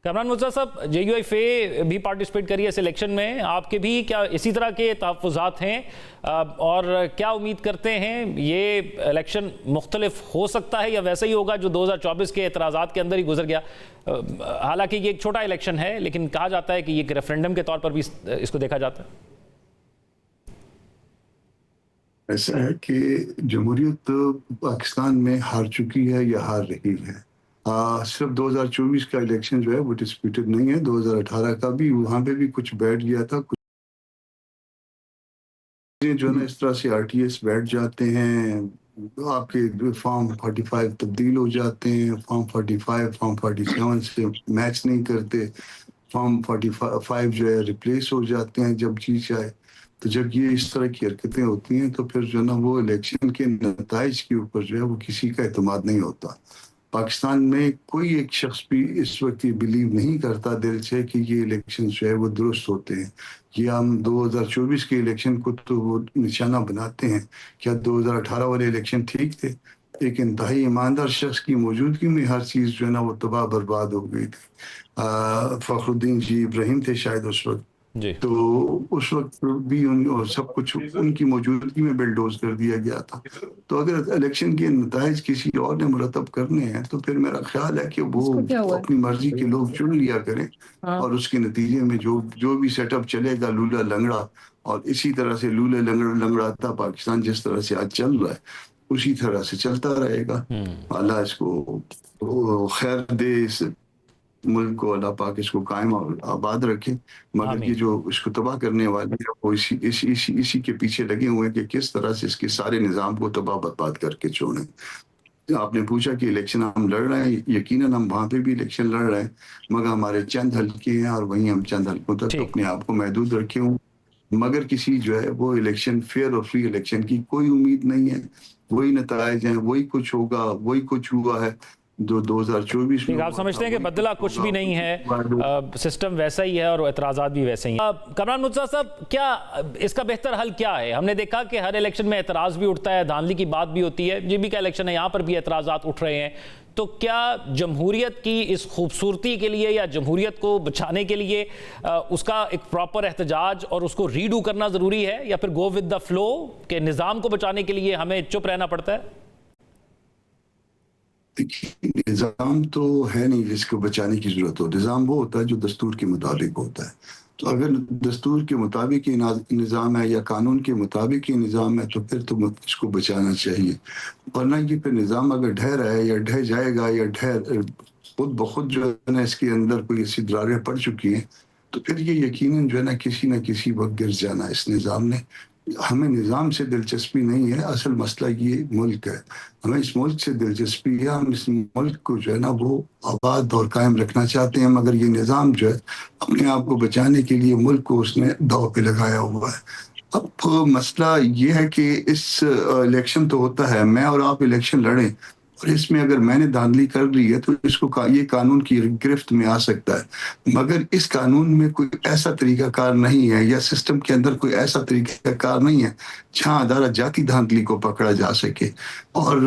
کامران مرتضیٰ صاحب JUI بھی participate کری ہے اس الیکشن میں، آپ کے بھی کیا اسی طرح کے تحفظات ہیں اور کیا امید کرتے ہیں یہ الیکشن مختلف ہو سکتا ہے یا ویسا ہی ہوگا جو 2024 کے اعتراضات کے اندر ہی گزر گیا؟ حالانکہ یہ ایک چھوٹا الیکشن ہے لیکن کہا جاتا ہے کہ یہ ایک ریفرنڈم کے طور پر بھی اس کو دیکھا جاتا ہے۔ ایسا ہے کہ جمہوریت پاکستان میں ہار چکی ہے یا ہار رہی ہے۔ صرف 2024 کا الیکشن جو ہے وہ ڈسپیوٹڈ نہیں ہے، 2018 کا بھی وہاں پہ بھی کچھ بیٹھ گیا تھا، کچھ جو ہے نا اس طرح سے RTS بیٹھ جاتے ہیں، آپ کے فارم 45 تبدیل ہو جاتے ہیں، فارم 45 فارم 47 سے میچ نہیں کرتے، فارم 45 جو ہے ریپلیس ہو جاتے ہیں جب جی چاہے۔ تو جب یہ اس طرح کی حرکتیں ہوتی ہیں تو پھر جو ہے نا وہ الیکشن کے نتائج کے اوپر جو ہے وہ کسی کا اعتماد نہیں ہوتا۔ پاکستان میں کوئی ایک شخص بھی اس وقت یہ بلیو نہیں کرتا دل سے کہ یہ الیکشن جو ہے وہ درست ہوتے ہیں۔ یہ ہم 2024 کے الیکشن کو تو وہ نشانہ بناتے ہیں، کیا 2018 والے الیکشن ٹھیک تھے؟ ایک انتہائی ایماندار شخص کی موجودگی میں ہر چیز جو ہے نا وہ تباہ برباد ہو گئی تھی۔ فخر الدین جی ابراہیم تھے شاید اس وقت، تو اس وقت بھی سب کچھ ان کی موجودگی میں بلڈوز کر دیا گیا تھا۔ تو اگر الیکشن کے نتائج کسی اور نے مرتب کرنے ہیں تو پھر میرا خیال ہے کہ وہ اپنی مرضی کے لوگ چن لیا کریں، اور اس کے نتیجے میں جو بھی سیٹ اپ چلے گا لولا لنگڑا، اور اسی طرح سے لولے لنگڑاتا پاکستان جس طرح سے آج چل رہا ہے اسی طرح سے چلتا رہے گا۔ اللہ اس کو خیر دے، اس ملک کو اللہ پاک اس کو قائم اور آباد رکھے، مگر یہ جو اس کو تباہ کرنے والے ہیں وہ اسی کے پیچھے لگے ہوئے ہیں کہ کس طرح سے اس کے سارے نظام کو تباہ برباد کر کے چھوڑیں۔ آپ نے پوچھا کہ الیکشن ہم لڑ رہے ہیں، یقیناً ہم وہاں پہ بھی الیکشن لڑ رہے ہیں، مگر ہمارے چند حلقے ہیں اور وہیں ہم چند حلقوں تک اپنے آپ کو محدود رکھے ہوں، مگر کسی جو ہے وہ الیکشن فیئر اور فری الیکشن کی کوئی امید نہیں ہے۔ وہی نتائج ہیں، وہی کچھ ہوگا، وہی کچھ ہوا ہے جو 2024 میں۔ آپ سمجھتے ہیں کہ بدلا کچھ بھی نہیں ہے، سسٹم ویسا ہی ہے اور اعتراضات بھی ویسے ہی ہیں۔ کامران مرتضیٰ صاحب، کیا اس کا بہتر حل کیا ہے؟ ہم نے دیکھا کہ ہر الیکشن میں اعتراض بھی اٹھتا ہے، دھاندلی کی بات بھی ہوتی ہے، JB کا الیکشن ہے یہاں پر بھی اعتراضات اٹھ رہے ہیں، تو کیا جمہوریت کی اس خوبصورتی کے لیے یا جمہوریت کو بچانے کے لیے اس کا ایک پراپر احتجاج اور اس کو ریڈو کرنا ضروری ہے، یا پھر گو ود دا فلو کہ نظام کو بچانے کے لیے ہمیں چپ رہنا پڑتا ہے؟ نظام تو ہے نہیں جس کو بچانے کی ضرورت ہو، نظام وہ ہوتا ہے جو دستور کے مطابق ہوتا ہے۔ تو اگر دستور کے مطابق یہ نظام ہے یا قانون کے مطابق یہ نظام ہے تو پھر تو اس کو بچانا چاہیے، ورنہ یہ پھر نظام اگر ڈھہ رہا ہے یا ڈھہ جائے گا یا خود بخود جو ہے نا اس کے اندر کوئی ایسی دراریں پڑ چکی ہیں تو پھر یہ یقیناً جو ہے نا کسی وقت گر جانا اس نظام نے۔ ہمیں نظام سے دلچسپی نہیں ہے، اصل مسئلہ یہ ملک ہے، ہمیں اس ملک سے دلچسپی ہے، ہم اس ملک کو جو ہے نا وہ آباد اور قائم رکھنا چاہتے ہیں، مگر یہ نظام جو ہے اپنے آپ کو بچانے کے لیے ملک کو اس نے داؤ پہ لگایا ہوا ہے۔ اب مسئلہ یہ ہے کہ اس الیکشن تو ہوتا ہے، میں اور آپ الیکشن لڑیں اور اس میں اگر میں نے دھاندلی کر لی ہے تو اس کو یہ قانون کی گرفت میں آ سکتا ہے، مگر اس قانون میں کوئی ایسا طریقہ کار نہیں ہے یا سسٹم کے اندر کوئی ایسا طریقہ کار نہیں ہے جہاں ادارہ جاتی دھاندلی کو پکڑا جا سکے، اور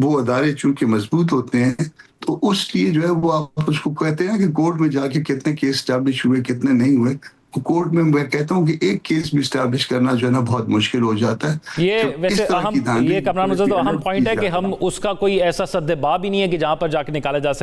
وہ ادارے چونکہ مضبوط ہوتے ہیں تو اس لیے جو ہے وہ آپ اس کو کہتے ہیں کہ کورٹ میں جا کے کتنے کیس اسٹیبلش ہوئے کتنے نہیں ہوئے، کورٹ میں کہتا ہوں کہ ایک کیس بھی اسٹیبلش کرنا جو ہے نا بہت مشکل ہو جاتا ہے۔ یہ ویسے یہ کامران مرتضیٰ اہم پوائنٹ ہے کہ ہم اس کا کوئی ایسا سد باب ہی نہیں ہے کہ جہاں پر جا کے نکالا جا سکے۔